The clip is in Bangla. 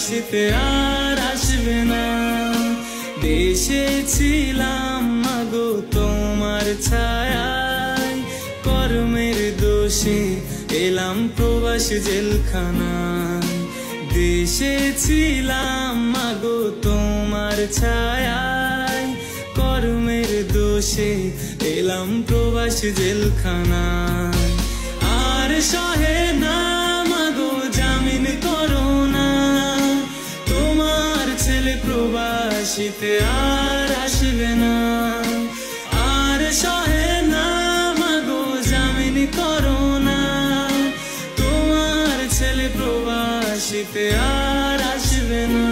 প্রবাসীতে আর আসবে না। দেশে ছিলাম মাগো তোমার ছায়ায়, কর্মের দোষে এলাম প্রবাসী জেলখানায়। দেশে ছিলাম মাগো তোমার ছায়ায়, কর্মের দোষে এলাম প্রবাসী জেলখানায়। আর সহে না মাগো জামিন করো না, তোমার ছেলে প্রবাসীতে আর আসবে না। আর সহে না মাগো জামিন করো না, তোমার ছেলে প্রবাসীতে আর আসবে না।